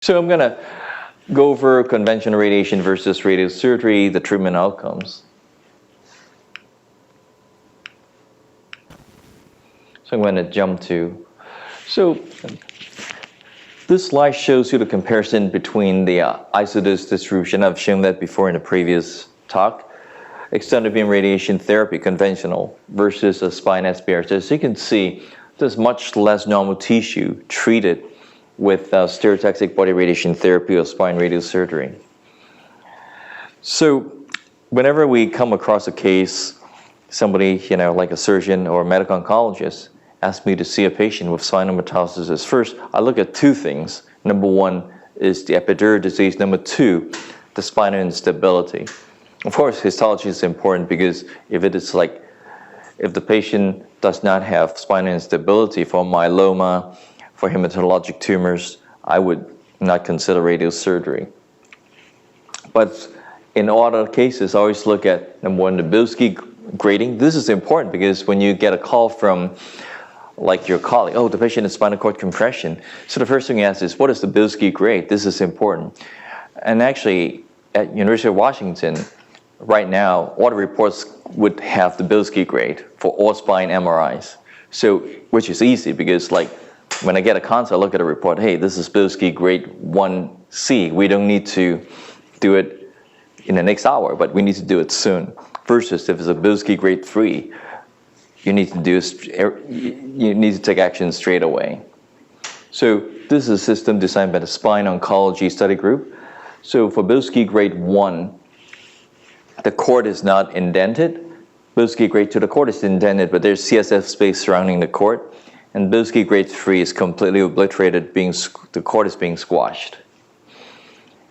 So I'm going to go over conventional radiation versus radiosurgery, the treatment outcomes. So I'm going to jump to, this slide shows you the comparison between the isodose distribution. I've shown that before in the previous talk. Extended beam radiation therapy, conventional, versus a spine SBRT. As you can see, there's much less normal tissue treated with stereotactic body radiation therapy or spine radiosurgery. So whenever we come across a case, somebody, like a surgeon or a medical oncologist, asks me to see a patient with spinal metastasis, first, I look at two things. Number one is the epidural disease. Number two, the spinal instability. Of course, histology is important because if the patient does not have spinal instability for myeloma, for hematologic tumors, I would not consider radiosurgery. But in all other cases, I always look at, number one, the Bilsky grading. This is important because when you get a call from your colleague, the patient has spinal cord compression. So the first thing you ask is, what is the Bilsky grade? This is important. And actually, at University of Washington, right now, all the reports would have the Bilsky grade for all spine MRIs. So, which is easy because when I get a consult, I look at a report, hey, this is Bilsky grade 1C. We don't need to do it in the next hour, but we need to do it soon. Versus if it's a Bilsky grade 3, you need to take action straight away. So this is a system designed by the Spine Oncology Study Group. So for Bilsky grade 1, the cord is not indented. Bilsky grade 2, the cord is indented, but there's CSF space surrounding the cord. And Bilsky grade 3 is completely obliterated, the cord is being squashed.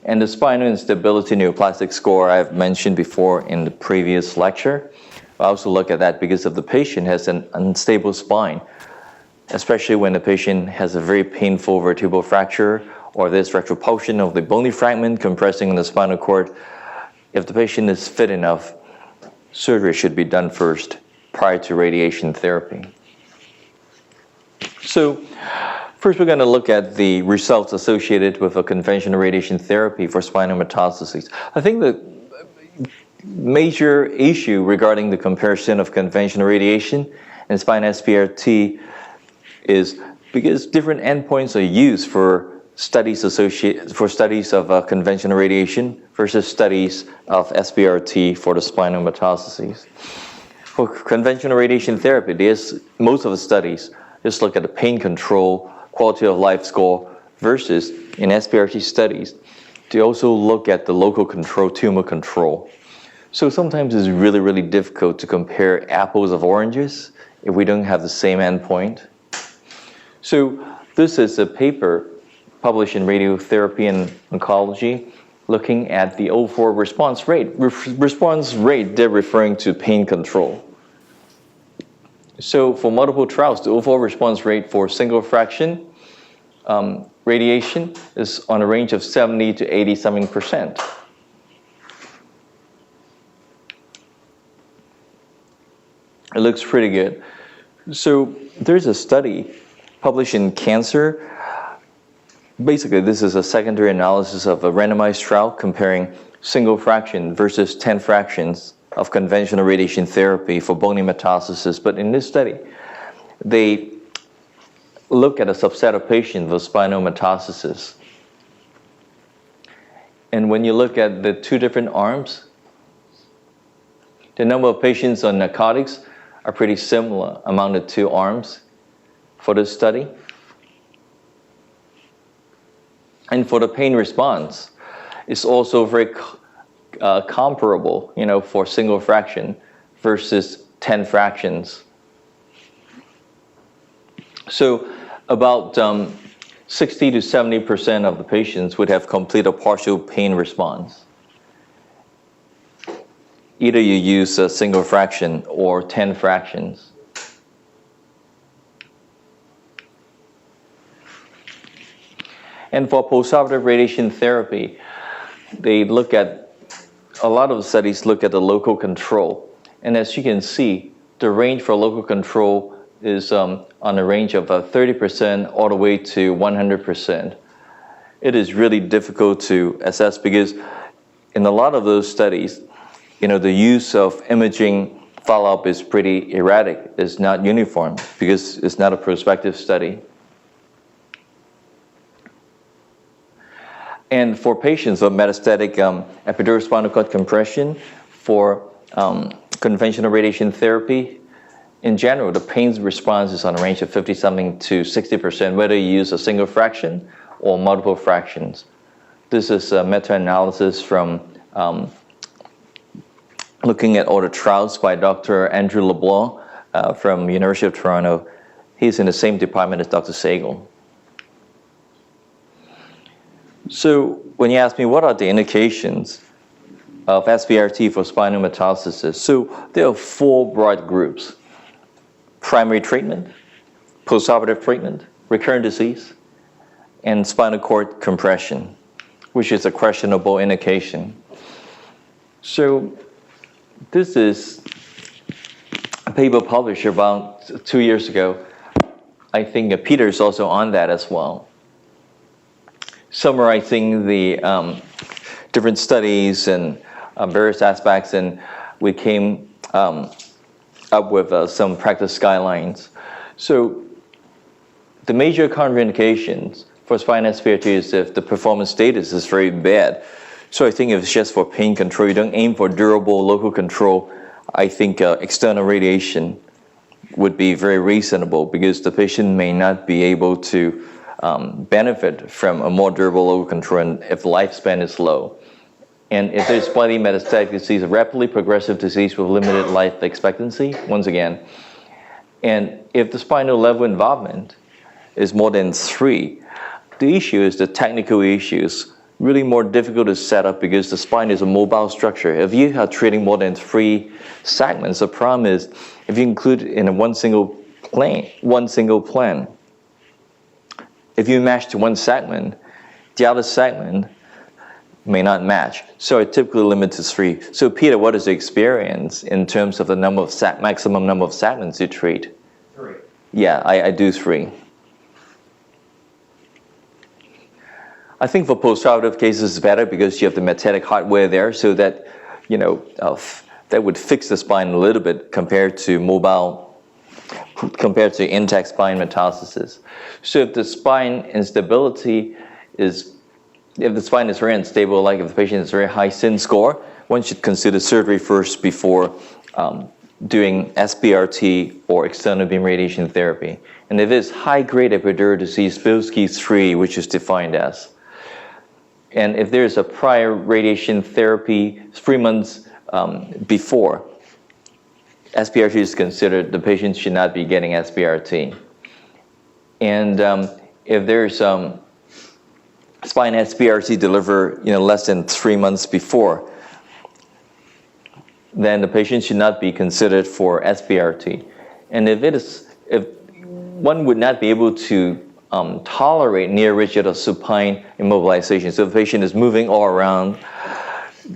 And the spinal instability neoplastic score I've mentioned before in the previous lecture. I also look at that because if the patient has an unstable spine, especially when the patient has a very painful vertebral fracture or there's retropulsion of the bony fragment compressing the spinal cord, if the patient is fit enough, surgery should be done first prior to radiation therapy. So first we're going to look at the results associated with a conventional radiation therapy for spinal metastases. I think the major issue regarding the comparison of conventional radiation and spine SBRT is because different endpoints are used for studies of conventional radiation versus studies of SBRT for the spinal metastases. For conventional radiation therapy, most of the studies just look at the pain control, quality of life score, versus in SBRT studies, they also look at the local control, tumor control. So sometimes it's really, really difficult to compare apples of oranges if we don't have the same endpoint. So this is a paper published in Radiotherapy and Oncology looking at the O4 response rate. Response rate, they're referring to pain control. So for multiple trials, the O4 response rate for single fraction radiation is on a range of 70 to 87%. It looks pretty good. So there's a study published in Cancer. Basically, this is a secondary analysis of a randomized trial comparing single fraction versus 10 fractions of conventional radiation therapy for bony metastasis. But in this study, they look at a subset of patients with spinal metastasis. And when you look at the two different arms, the number of patients on narcotics are pretty similar among the two arms for this study. And for the pain response, it's also very comparable, for single fraction versus 10 fractions. So about 60 to 70% of the patients would have complete or partial pain response. Either you use a single fraction or 10 fractions. And for postoperative radiation therapy, a lot of the studies look at the local control. And as you can see, the range for local control is on a range of 30% all the way to 100%. it is really difficult to assess because in a lot of those studies, the use of imaging follow-up is pretty erratic. It's not uniform because it's not a prospective study. And for patients with metastatic epidural spinal cord compression, for conventional radiation therapy, in general, the pain response is on a range of 50-something to 60%, whether you use a single fraction or multiple fractions. This is a meta-analysis from looking at all the trials by Dr. Andrew LeBlanc from University of Toronto. He's in the same department as Dr. Sagal. So when you ask me what are the indications of SBRT for spinal metastasis, so there are 4 broad groups: primary treatment, postoperative treatment, recurrent disease, and spinal cord compression, which is a questionable indication. So this is a paper published about 2 years ago. I think Peter is also on that as well, summarizing the different studies and various aspects, and we came up with some practice guidelines. So the major contraindications for spinal SBRT is if the performance status is very bad. So I think if it's just for pain control, you don't aim for durable local control, I think external radiation would be very reasonable because the patient may not be able to benefit from a more durable local control if the lifespan is low. And if there's slightly metastatic disease, a rapidly progressive disease with limited life expectancy, once again, and if the spinal level involvement is more than 3, the issue is the technical issues, really more difficult to set up because the spine is a mobile structure. If you are treating more than 3 segments, the problem is if you include in one single plan, if you match to one segment, the other segment may not match. So it typically limits to 3. So Peter, what is the experience in terms of the number of maximum number of segments you treat? 3. Yeah, I do 3. I think for postoperative cases it's better because you have the magnetic hardware there, so that that would fix the spine a little bit compared to intact spine metastasis. So if the spine instability is, if the spine is very unstable, like if the patient has very high SIN score, one should consider surgery first before doing SBRT or external beam radiation therapy. And if it's high-grade epidural disease, Bilsky 3, which is defined as. And if there's a prior radiation therapy 3 months before, SBRT is considered, the patient should not be getting SBRT. And if there's spine SBRT delivered less than 3 months before, then the patient should not be considered for SBRT. And if one would not be able to tolerate near rigid or supine immobilization, so the patient is moving all around,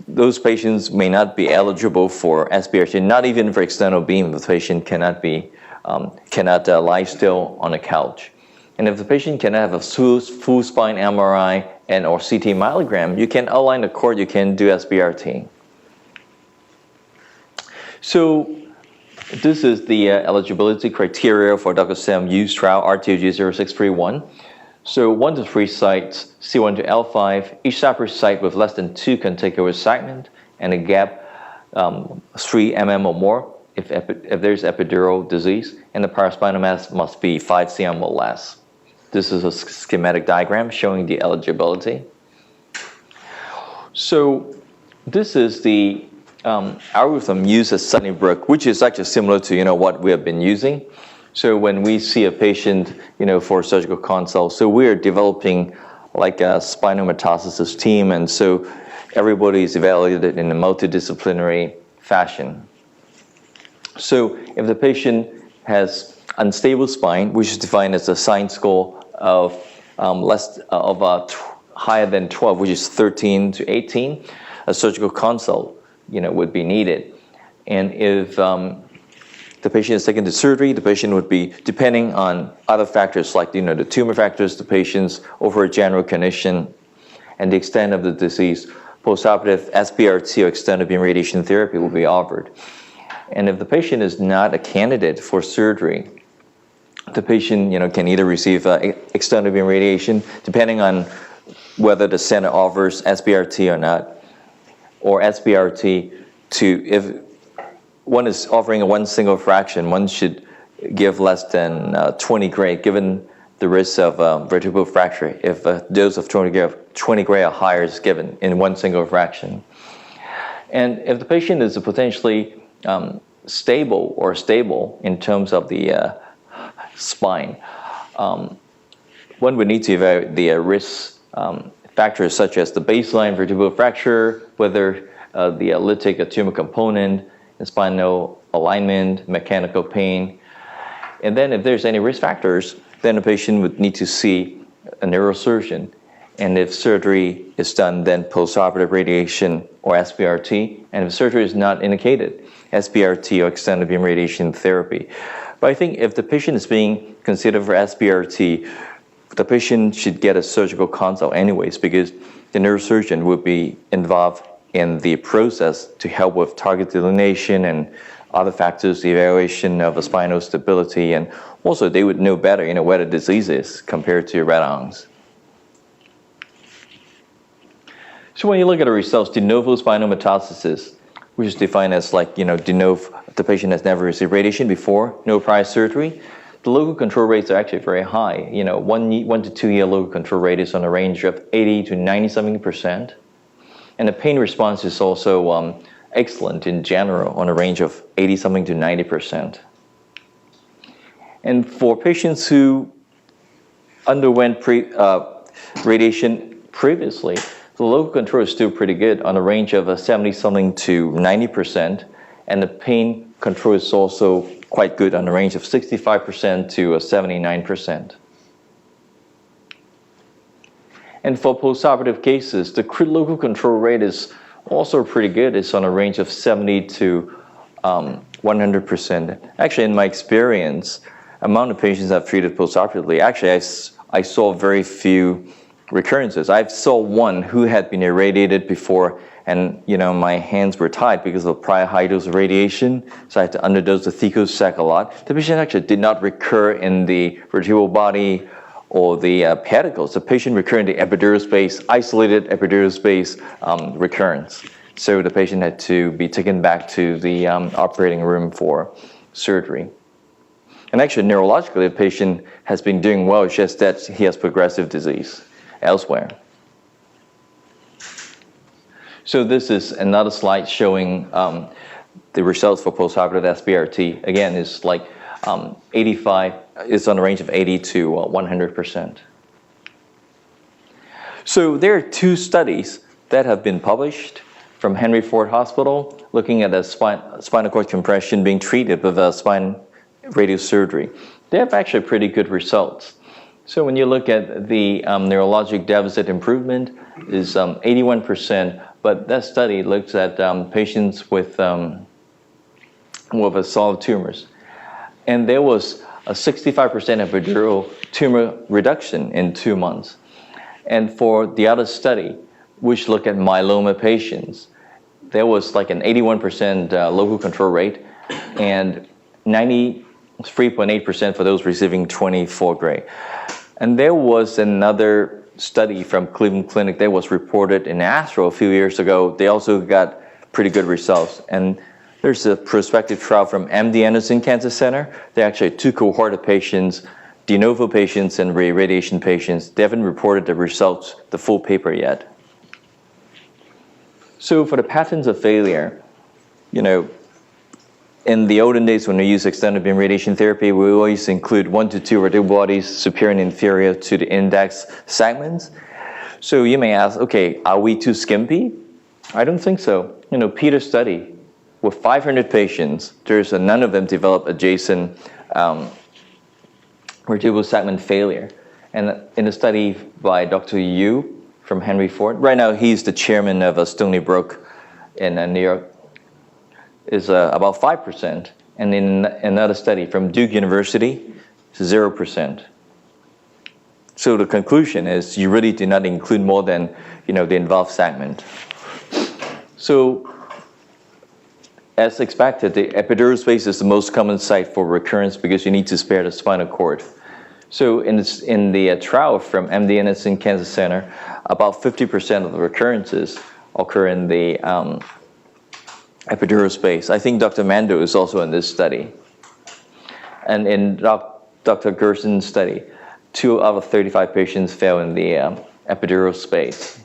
those patients may not be eligible for SBRT, not even for external beam. The patient cannot lie still on a couch. And if the patient cannot have a full spine MRI and or CT myelogram, you can outline the cord, you can do SBRT. So this is the eligibility criteria for Dr. Sam Yu's trial, RTOG 0631. So 1 to 3 sites, C1 to L5, each separate site with less than 2 contiguous segments and a gap 3 mm or more if there's epidural disease, and the paraspinal mass must be 5 cm or less. This is a schematic diagram showing the eligibility. So this is the algorithm used at Sunnybrook, which is actually similar to what we have been using. So when we see a patient, for a surgical consult, so we're developing like a spinal metastasis team, and so everybody is evaluated in a multidisciplinary fashion. So if the patient has unstable spine, which is defined as a SINE score of higher than 12, which is 13 to 18, a surgical consult would be needed. And if the patient is taken to surgery, the patient would be, depending on other factors like the tumor factors, the patient's overall general condition, and the extent of the disease, postoperative SBRT or extended beam radiation therapy will be offered. And if the patient is not a candidate for surgery, the patient can either receive extended beam radiation, depending on whether the center offers SBRT or not, or SBRT if one is offering a one single fraction, one should give less than 20 gray, given the risk of vertebral fracture if a dose of 20 gray or higher is given in one single fraction. And if the patient is potentially stable in terms of the spine, one would need to evaluate the risk factors such as the baseline vertebral fracture, whether the lytic tumor component, spinal alignment, mechanical pain. And then if there's any risk factors, then the patient would need to see a neurosurgeon. And if surgery is done, then postoperative radiation or SBRT. And if surgery is not indicated, SBRT or extended beam radiation therapy. But I think if the patient is being considered for SBRT, the patient should get a surgical consult anyways, because the neurosurgeon would be involved in the process to help with target delineation and other factors, the evaluation of the spinal stability, and also they would know better where the disease is compared to rad-oncs. So when you look at the results, de novo spinal metastasis, which is defined as de novo, the patient has never received radiation before, no prior surgery, the local control rates are actually very high. 1 to 2 year local control rate is on a range of 80 to 90-something%. And the pain response is also excellent in general on a range of 80-something to 90%. And for patients who underwent radiation previously, the local control is still pretty good on a range of 70-something to 90%. And the pain control is also quite good on a range of 65% to 79%. And for postoperative cases, the local control rate is also pretty good. It's on a range of 70 to 100%. Actually, in my experience, among the patients I've treated postoperatively, actually I saw very few recurrences. I saw one who had been irradiated before, and my hands were tied because of prior high dose of radiation, so I had to underdose the thecal sac a lot. The patient actually did not recur in the vertebral body or the pedicles. The patient recurred in the epidural space, isolated epidural space recurrence. So the patient had to be taken back to the operating room for surgery. And actually, neurologically, the patient has been doing well, it's just that he has progressive disease elsewhere. So this is another slide showing the results for postoperative SBRT. Again, it's like 85, it's on a range of 80 to 100%. So there are two studies that have been published from Henry Ford Hospital looking at a spinal cord compression being treated with a spine radiosurgery. They have actually pretty good results. So when you look at the neurologic deficit improvement is 81%, but that study looks at patients with solid tumors. And there was a 65% epidural tumor reduction in 2 months. And for the other study, which looked at myeloma patients, there was like an 81% local control rate and 93.8% for those receiving 24 gray. And there was another study from Cleveland Clinic that was reported in ASTRO a few years ago. They also got pretty good results. And there's a prospective trial from MD Anderson Cancer Center. They actually had 2 cohort of patients, de novo patients and radiation patients. They haven't reported the results, the full paper yet. So for the patterns of failure, in the olden days when we used extended beam radiation therapy, we always include 1 to 2 vertebral bodies superior and inferior to the index segments. So you may ask, okay, are we too skimpy? I don't think so. Peter's study, with 500 patients, none of them developed adjacent vertebral segment failure. And in a study by Dr. Yu from Henry Ford, right now he's the chairman of Stony Brook in New York, is about 5%. And in another study from Duke University, 0%. So the conclusion is you really do not include more than the involved segment. So as expected, the epidural space is the most common site for recurrence because you need to spare the spinal cord. So in the trial from MD Anderson Cancer Center, about 50% of the recurrences occur in the epidural space. I think Dr. Mando is also in this study. And in Dr. Gerson's study, 2 out of 35 patients fell in the epidural space.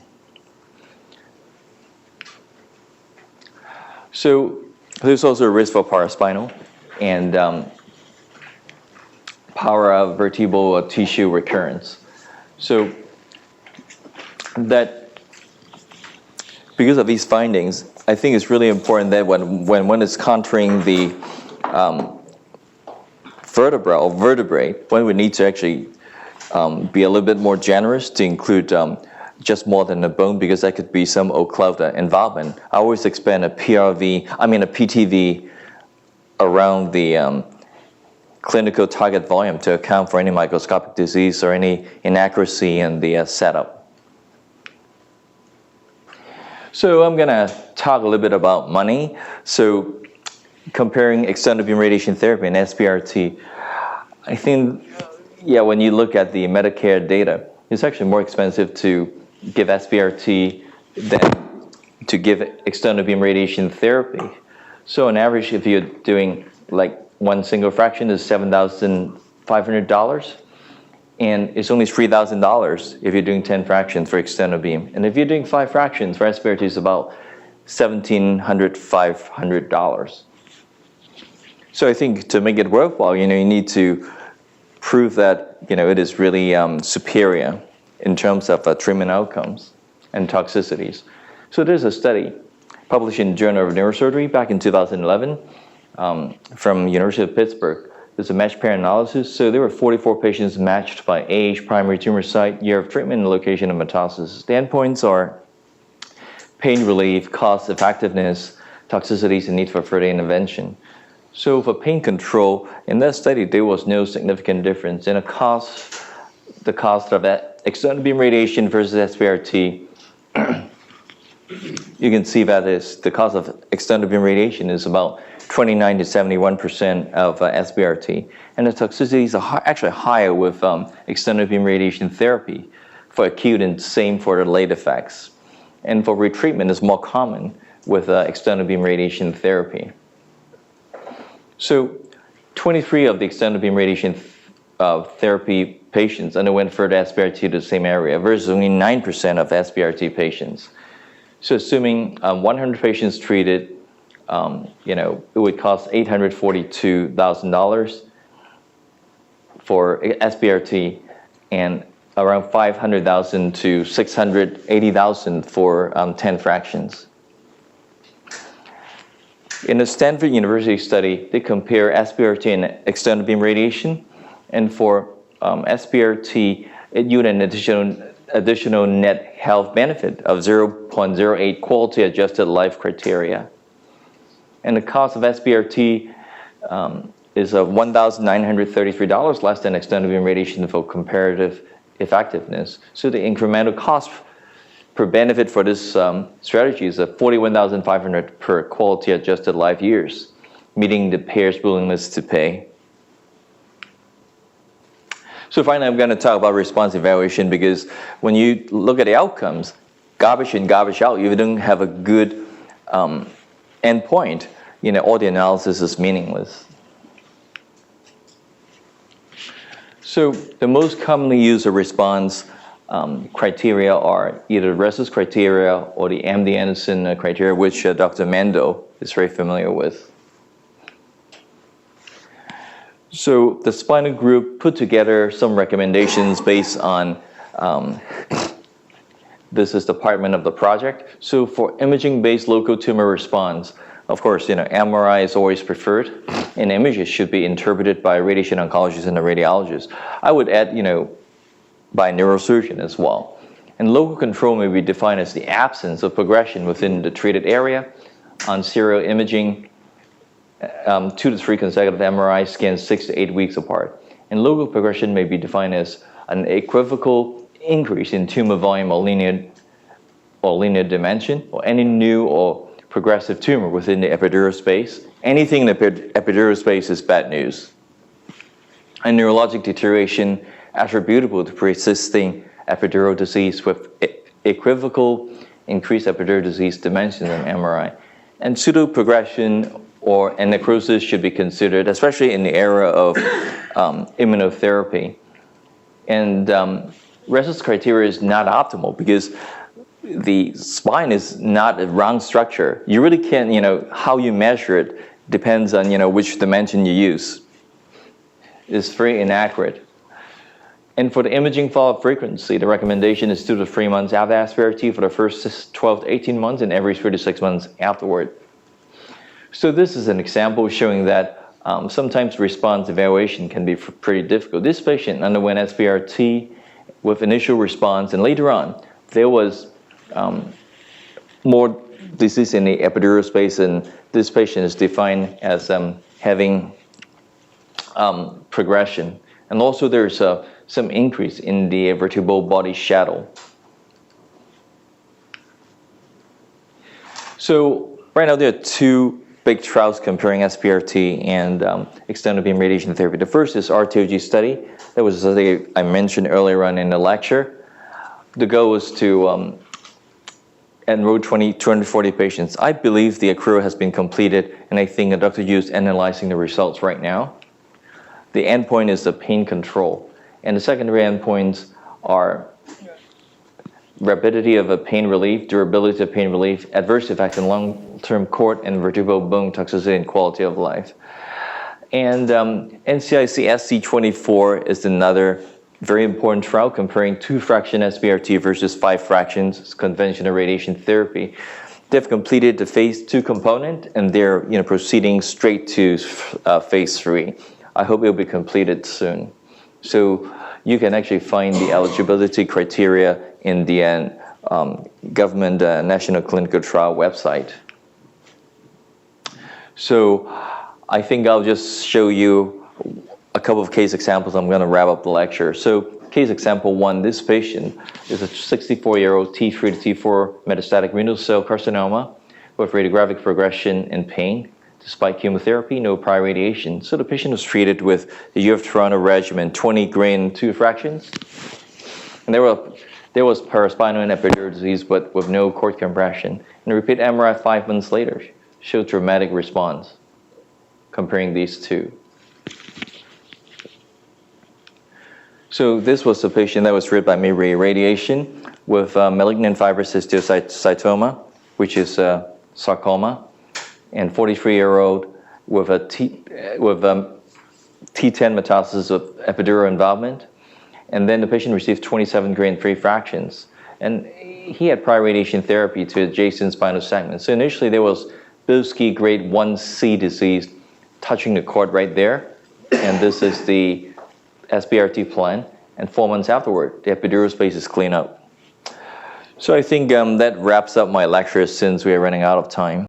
So there's also a risk for paraspinal and paravertebral tissue recurrence. So that because of these findings, I think it's really important that when one is contouring the vertebra or vertebrae, one would need to actually be a little bit more generous to include just more than the bone, because that could be some occlusive involvement. I always expand a PTV around the clinical target volume to account for any microscopic disease or any inaccuracy in the setup. So I'm going to talk a little bit about money. So comparing extended beam radiation therapy and SBRT, I think, when you look at the Medicare data, it's actually more expensive to give SBRT than to give extended beam radiation therapy. So on average, if you're doing like one single fraction is $7,500, and it's only $3,000 if you're doing 10 fractions for extended beam. And if you're doing 5 fractions for SBRT, it's about $1,700, $500. So I think to make it worthwhile, you need to prove that it is really superior in terms of treatment outcomes and toxicities. So there's a study published in Journal of Neurosurgery back in 2011 from University of Pittsburgh. There's a matched pair analysis. So there were 44 patients matched by age, primary tumor site, year of treatment, and location of metastasis. The endpoints are pain relief, cost effectiveness, toxicities, and need for further intervention. So for pain control, in that study, there was no significant difference in the cost of that extended beam radiation versus SBRT. You can see that the cost of extended beam radiation is about 29 to 71% of SBRT. And the toxicities are actually higher with extended beam radiation therapy for acute and same for the late effects. And for retreatment, it's more common with extended beam radiation therapy. So 23 of the extended beam radiation therapy patients underwent further SBRT to the same area versus only 9% of SBRT patients. So assuming 100 patients treated, it would cost $842,000 for SBRT and around $500,000 to $680,000 for 10 fractions. In a Stanford University study, they compare SBRT and extended beam radiation, and for SBRT, it yielded an additional net health benefit of 0.08 quality adjusted life criteria. And the cost of SBRT is $1,933, less than extended beam radiation for comparative effectiveness. So the incremental cost per benefit for this strategy is $41,500 per quality adjusted life years, meeting the payer's willingness to pay. So finally, I'm going to talk about response evaluation, because when you look at the outcomes, garbage in, garbage out, you don't have a good endpoint, all the analysis is meaningless. So the most commonly used response criteria are either the RESIS criteria or the MD Anderson criteria, which Dr. Mando is very familiar with. So the Spinal group put together some recommendations based on, this is the department of the project. So for imaging-based local tumor response, of course, MRI is always preferred, and images should be interpreted by radiation oncologists and the radiologists. I would add, by neurosurgeon as well. And local control may be defined as the absence of progression within the treated area on serial imaging 2 to 3 consecutive MRI scans 6 to 8 weeks apart. And local progression may be defined as an equivocal increase in tumor volume or linear dimension, or any new or progressive tumor within the epidural space. Anything in the epidural space is bad news. And neurologic deterioration attributable to persisting epidural disease with equivocal increased epidural disease dimensions in MRI. And pseudoprogression or necrosis should be considered, especially in the era of immunotherapy. And RECIST criteria is not optimal because the spine is not a round structure. You really can't, how you measure it depends on, which dimension you use. It's very inaccurate. And for the imaging follow-up frequency, the recommendation is 2 to 3 months after SBRT for the first 12 to 18 months and every 3 to 6 months afterward. So this is an example showing that sometimes response evaluation can be pretty difficult. This patient underwent SBRT with initial response, and later on, there was more disease in the epidural space, and this patient is defined as having progression. And also there's some increase in the vertebral body shadow. So right now there are 2 big trials comparing SBRT and extended beam radiation therapy. The first is RTOG study. That was a study I mentioned earlier on in the lecture. The goal was to enroll 240 patients. I believe the accrual has been completed, and I think Dr. Yu is analyzing the results right now. The endpoint is the pain control. And the secondary endpoints are rapidity of a pain relief, durability of pain relief, adverse effects in long-term cord and vertebral bone toxicity, and quality of life. And NCIC SC24 is another very important trial comparing 2-fraction SBRT versus 5 fractions conventional radiation therapy. They've completed the phase 2 component, and they're proceeding straight to phase 3. I hope it'll be completed soon. So you can actually find the eligibility criteria in the government National Clinical Trial website. So I think I'll just show you a couple of case examples. I'm going to wrap up the lecture. So case example 1, this patient is a 64-year-old T3 to T4 metastatic renal cell carcinoma with radiographic progression and pain. Despite chemotherapy, no prior radiation. So the patient was treated with the U of Toronto regimen, 20 grain 2 fractions. And there was paraspinal and epidural disease, but with no cord compression. And a repeat MRI 5 months later showed dramatic response comparing these 2. So this was a patient that was treated by radiation with malignant fibrous histiocytoma, which is sarcoma, and 43-year-old with a T10 metastasis of epidural involvement. And then the patient received 27 grain 3 fractions. And he had prior radiation therapy to adjacent spinal segments. So initially there was Bilsky grade 1C disease touching the cord right there. And this is the SBRT plan. And 4 months afterward, the epidural space is cleaned up. So I think that wraps up my lecture since we are running out of time.